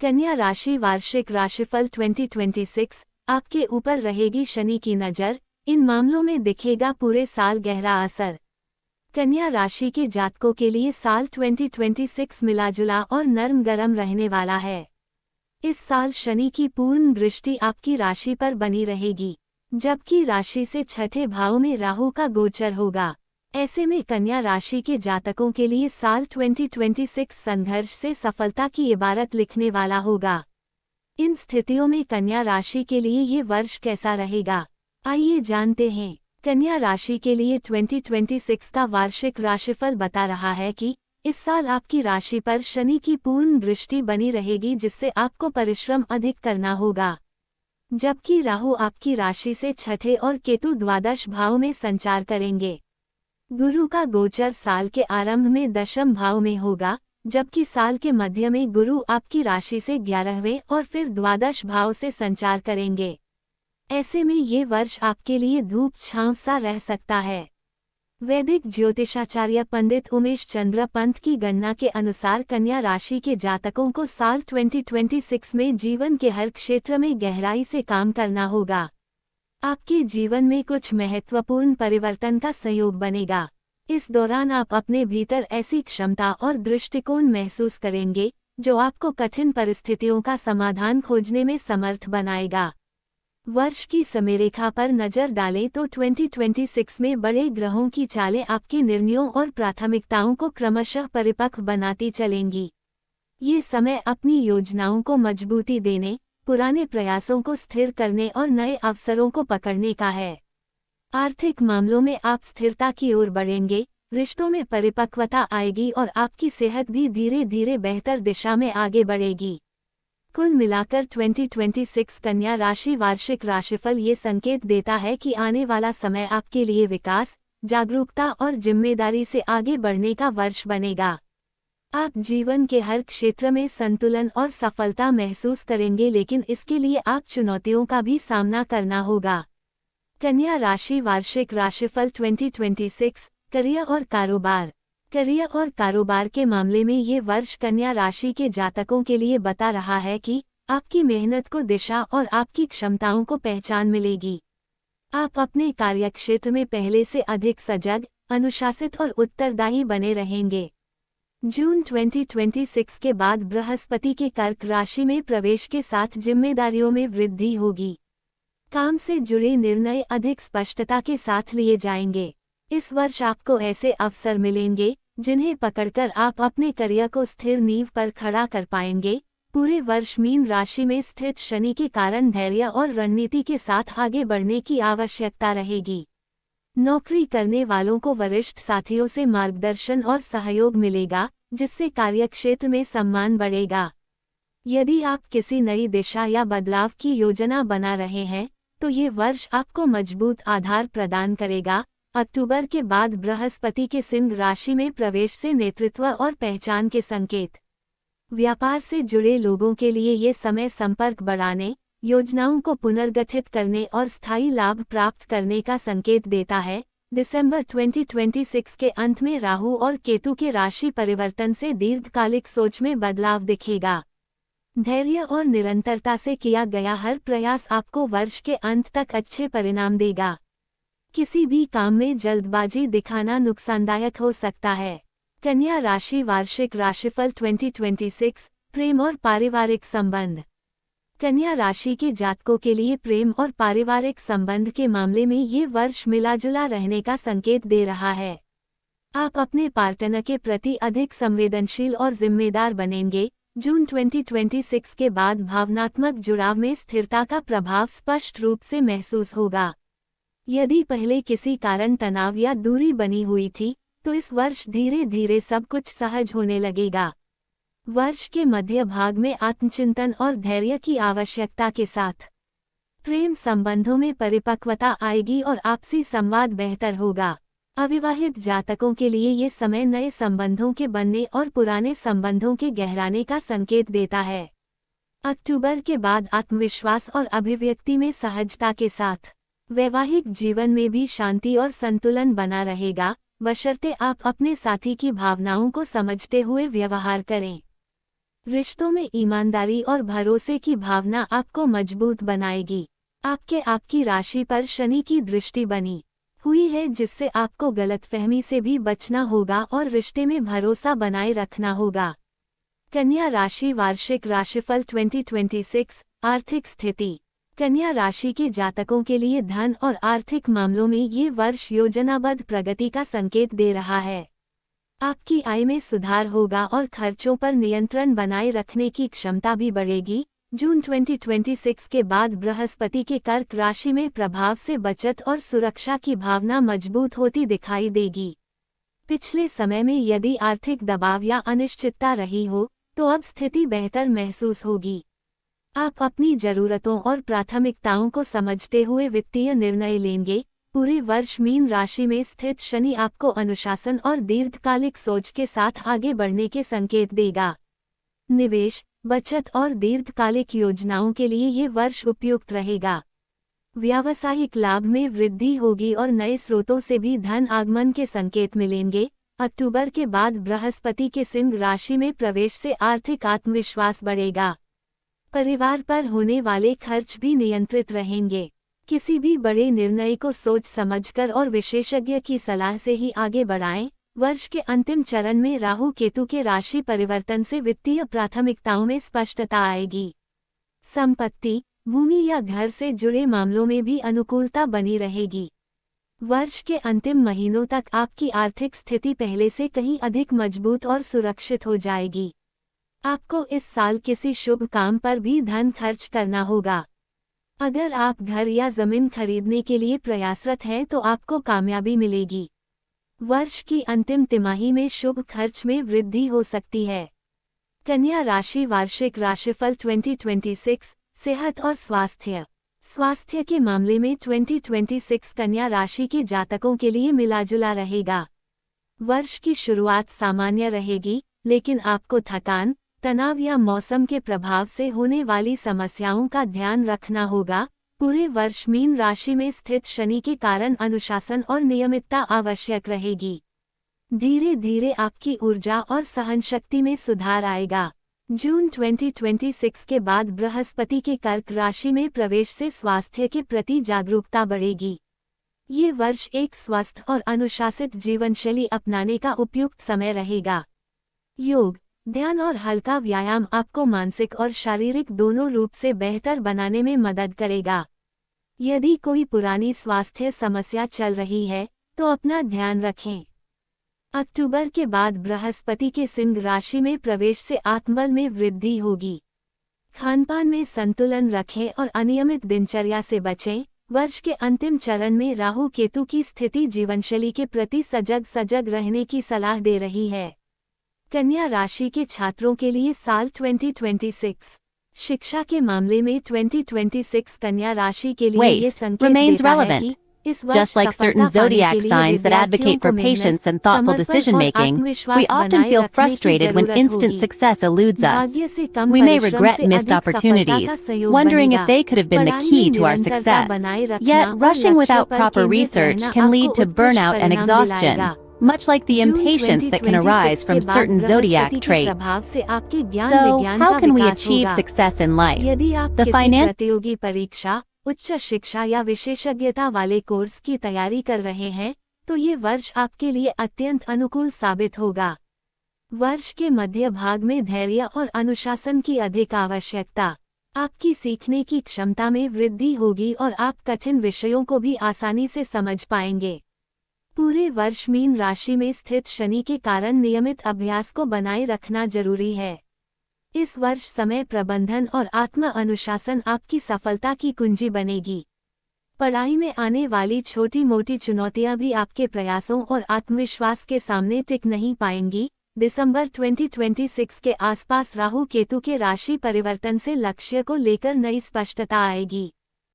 कन्या राशि वार्षिक राशिफल 2026। आपके ऊपर रहेगी शनि की नज़र, इन मामलों में दिखेगा पूरे साल गहरा असर। कन्या राशि के जातकों के लिए साल 2026 मिलाजुला और नरम गरम रहने वाला है। इस साल शनि की पूर्ण दृष्टि आपकी राशि पर बनी रहेगी, जबकि राशि से छठे भाव में राहु का गोचर होगा। ऐसे में कन्या राशि के जातकों के लिए साल 2026 संघर्ष से सफलता की इबारत लिखने वाला होगा। इन स्थितियों में कन्या राशि के लिए ये वर्ष कैसा रहेगा, आइए जानते हैं। कन्या राशि के लिए 2026 का वार्षिक राशिफल बता रहा है कि इस साल आपकी राशि पर शनि की पूर्ण दृष्टि बनी रहेगी, जिससे आपको परिश्रम अधिक करना होगा। जबकि राहु आपकी राशि से छठे और केतु द्वादश भाव में संचार करेंगे। गुरु का गोचर साल के आरंभ में दशम भाव में होगा, जबकि साल के मध्य में गुरु आपकी राशि से 11वें और फिर द्वादश भाव से संचार करेंगे। ऐसे में ये वर्ष आपके लिए धूप छांव सा रह सकता है। वैदिक ज्योतिषाचार्य पंडित उमेश चंद्र पंत की गणना के अनुसार कन्या राशि के जातकों को साल 2026 में जीवन के हर क्षेत्र में गहराई से काम करना होगा। आपके जीवन में कुछ महत्वपूर्ण परिवर्तन का संयोग बनेगा। इस दौरान आप अपने भीतर ऐसी क्षमता और दृष्टिकोण महसूस करेंगे जो आपको कठिन परिस्थितियों का समाधान खोजने में समर्थ बनाएगा। वर्ष की समयरेखा पर नजर डालें तो 2026 में बड़े ग्रहों की चालें आपके निर्णयों और प्राथमिकताओं को क्रमशः परिपक्व बनाती चलेंगी। ये समय अपनी योजनाओं को मजबूती देने, पुराने प्रयासों को स्थिर करने और नए अवसरों को पकड़ने का है। आर्थिक मामलों में आप स्थिरता की ओर बढ़ेंगे, रिश्तों में परिपक्वता आएगी और आपकी सेहत भी धीरे धीरे बेहतर दिशा में आगे बढ़ेगी। कुल मिलाकर 2026 कन्या राशि वार्षिक राशिफल ये संकेत देता है कि आने वाला समय आपके लिए विकास, जागरूकता और जिम्मेदारी से आगे बढ़ने का वर्ष बनेगा। आप जीवन के हर क्षेत्र में संतुलन और सफलता महसूस करेंगे, लेकिन इसके लिए आप चुनौतियों का भी सामना करना होगा। कन्या राशि वार्षिक राशिफल 2026। करियर और कारोबार। करियर और कारोबार के मामले में ये वर्ष कन्या राशि के जातकों के लिए बता रहा है कि आपकी मेहनत को दिशा और आपकी क्षमताओं को पहचान मिलेगी। आप अपने कार्यक्षेत्र में पहले से अधिक सजग, अनुशासित और उत्तरदायी बने रहेंगे। जून 2026 के बाद बृहस्पति के कर्क राशि में प्रवेश के साथ जिम्मेदारियों में वृद्धि होगी। काम से जुड़े निर्णय अधिक स्पष्टता के साथ लिए जाएंगे। इस वर्ष आपको ऐसे अवसर मिलेंगे जिन्हें पकड़कर आप अपने करियर को स्थिर नींव पर खड़ा कर पाएंगे। पूरे वर्ष मीन राशि में स्थित शनि के कारण धैर्य और रणनीति के साथ आगे बढ़ने की आवश्यकता रहेगी। नौकरी करने वालों को वरिष्ठ साथियों से मार्गदर्शन और सहयोग मिलेगा, जिससे कार्यक्षेत्र में सम्मान बढ़ेगा। यदि आप किसी नई दिशा या बदलाव की योजना बना रहे हैं, तो ये वर्ष आपको मजबूत आधार प्रदान करेगा। अक्टूबर के बाद बृहस्पति के सिंह राशि में प्रवेश से नेतृत्व और पहचान के संकेत। व्यापार से जुड़े लोगों के लिए ये समय संपर्क बढ़ाने, योजनाओं को पुनर्गठित करने और स्थायी लाभ प्राप्त करने का संकेत देता है। दिसंबर 2026 के अंत में राहु और केतु के राशि परिवर्तन से दीर्घकालिक सोच में बदलाव दिखेगा। धैर्य और निरंतरता से किया गया हर प्रयास आपको वर्ष के अंत तक अच्छे परिणाम देगा। किसी भी काम में जल्दबाजी दिखाना नुकसानदायक हो सकता है। कन्या राशि वार्षिक राशिफल 2026। प्रेम और पारिवारिक संबंध। कन्या राशि के जातकों के लिए प्रेम और पारिवारिक संबंध के मामले में ये वर्ष मिलाजुला रहने का संकेत दे रहा है। आप अपने पार्टनर के प्रति अधिक संवेदनशील और जिम्मेदार बनेंगे। जून 2026 के बाद भावनात्मक जुड़ाव में स्थिरता का प्रभाव स्पष्ट रूप से महसूस होगा। यदि पहले किसी कारण तनाव या दूरी बनी हुई थी, तो इस वर्ष धीरे धीरे सब कुछ सहज होने लगेगा। वर्ष के मध्य भाग में आत्मचिंतन और धैर्य की आवश्यकता के साथ प्रेम संबंधों में परिपक्वता आएगी और आपसी संवाद बेहतर होगा। अविवाहित जातकों के लिए ये समय नए संबंधों के बनने और पुराने संबंधों के गहराने का संकेत देता है। अक्टूबर के बाद आत्मविश्वास और अभिव्यक्ति में सहजता के साथ वैवाहिक जीवन में भी शांति और संतुलन बना रहेगा, बशर्ते आप अपने साथी की भावनाओं को समझते हुए व्यवहार करें। रिश्तों में ईमानदारी और भरोसे की भावना आपको मजबूत बनाएगी। आपकी राशि पर शनि की दृष्टि बनी हुई है, जिससे आपको गलतफहमी से भी बचना होगा और रिश्ते में भरोसा बनाए रखना होगा। कन्या राशि वार्षिक राशिफल 2026 आर्थिक स्थिति। कन्या राशि के जातकों के लिए धन और आर्थिक मामलों में ये वर्ष योजनाबद्ध प्रगति का संकेत दे रहा है। आपकी आय में सुधार होगा और खर्चों पर नियंत्रण बनाए रखने की क्षमता भी बढ़ेगी। जून 2026 के बाद बृहस्पति के कर्क राशि में प्रभाव से बचत और सुरक्षा की भावना मजबूत होती दिखाई देगी। पिछले समय में यदि आर्थिक दबाव या अनिश्चितता रही हो, तो अब स्थिति बेहतर महसूस होगी। आप अपनी जरूरतों और प्राथमिकताओं को समझते हुए वित्तीय निर्णय लेंगे। पूरे वर्ष मीन राशि में स्थित शनि आपको अनुशासन और दीर्घकालिक सोच के साथ आगे बढ़ने के संकेत देगा। निवेश, बचत और दीर्घकालिक योजनाओं के लिए ये वर्ष उपयुक्त रहेगा। व्यावसायिक लाभ में वृद्धि होगी और नए स्रोतों से भी धन आगमन के संकेत मिलेंगे। अक्टूबर के बाद बृहस्पति के सिंह राशि में प्रवेश से आर्थिक आत्मविश्वास बढ़ेगा। परिवार पर होने वाले खर्च भी नियंत्रित रहेंगे। किसी भी बड़े निर्णय को सोच समझकर और विशेषज्ञ की सलाह से ही आगे बढ़ाएं। वर्ष के अंतिम चरण में राहु केतु के राशि परिवर्तन से वित्तीय प्राथमिकताओं में स्पष्टता आएगी। संपत्ति, भूमि या घर से जुड़े मामलों में भी अनुकूलता बनी रहेगी। वर्ष के अंतिम महीनों तक आपकी आर्थिक स्थिति पहले से कहीं अधिक मजबूत और सुरक्षित हो जाएगी। आपको इस साल किसी शुभ काम पर भी धन खर्च करना होगा। अगर आप घर या जमीन खरीदने के लिए प्रयासरत हैं तो आपको कामयाबी मिलेगी। वर्ष की अंतिम तिमाही में शुभ खर्च में वृद्धि हो सकती है। कन्या राशि वार्षिक राशिफल 2026 सेहत और स्वास्थ्य। स्वास्थ्य के मामले में 2026 कन्या राशि के जातकों के लिए मिलाजुला रहेगा। वर्ष की शुरुआत सामान्य रहेगी, लेकिन आपको थकान, तनाव या मौसम के प्रभाव से होने वाली समस्याओं का ध्यान रखना होगा। पूरे वर्ष मीन राशि में स्थित शनि के कारण अनुशासन और नियमितता आवश्यक रहेगी। धीरे धीरे आपकी ऊर्जा और सहनशक्ति में सुधार आएगा। जून 2026 के बाद बृहस्पति के कर्क राशि में प्रवेश से स्वास्थ्य के प्रति जागरूकता बढ़ेगी। ये वर्ष एक स्वस्थ और अनुशासित जीवनशैली अपनाने का उपयुक्त समय रहेगा। योग, ध्यान और हल्का व्यायाम आपको मानसिक और शारीरिक दोनों रूप से बेहतर बनाने में मदद करेगा। यदि कोई पुरानी स्वास्थ्य समस्या चल रही है, तो अपना ध्यान रखें। अक्टूबर के बाद बृहस्पति के सिंह राशि में प्रवेश से आत्मबल में वृद्धि होगी। खानपान में संतुलन रखें और अनियमित दिनचर्या से बचें। वर्ष के अंतिम चरण में राहु केतु की स्थिति जीवनशैली के प्रति सजग रहने की सलाह दे रही है। कन्या राशि के छात्रों के लिए साल 2026 शिक्षा के मामले में 2026 कन्या राशि के लिए ये संकेत देता है कि Just like certain zodiac signs that advocate for patience and thoughtful decision-making, we often feel frustrated when instant success eludes us. We may regret missed opportunities, wondering if they could have been the key to our success. Yet, rushing without proper research can lead to burnout and exhaustion, much like the impatience that can arise from certain zodiac traits. So, how can we achieve success in life? The financial उच्च शिक्षा या विशेषज्ञता वाले course की तैयारी कर रहे हैं, तो ये वर्ष आपके लिए अत्यंत अनुकूल साबित होगा। वर्ष के मध्य भाग में धैर्य और अनुशासन की अधिक आवश्यकता। आपकी सीखने की क्षमता में वृद्धि होगी और आप कठिन विषयों को भी आसानी से समझ पाएंगे। पूरे वर्ष मीन राशि में स्थित शनि के कारण नियमित अभ्यास को बनाए रखना जरूरी है। इस वर्ष समय प्रबंधन और आत्म अनुशासन आपकी सफलता की कुंजी बनेगी। पढ़ाई में आने वाली छोटी मोटी चुनौतियां भी आपके प्रयासों और आत्मविश्वास के सामने टिक नहीं पाएंगी। दिसंबर 2026 के आसपास राहु केतु के राशि परिवर्तन से लक्ष्य को लेकर नई स्पष्टता आएगी।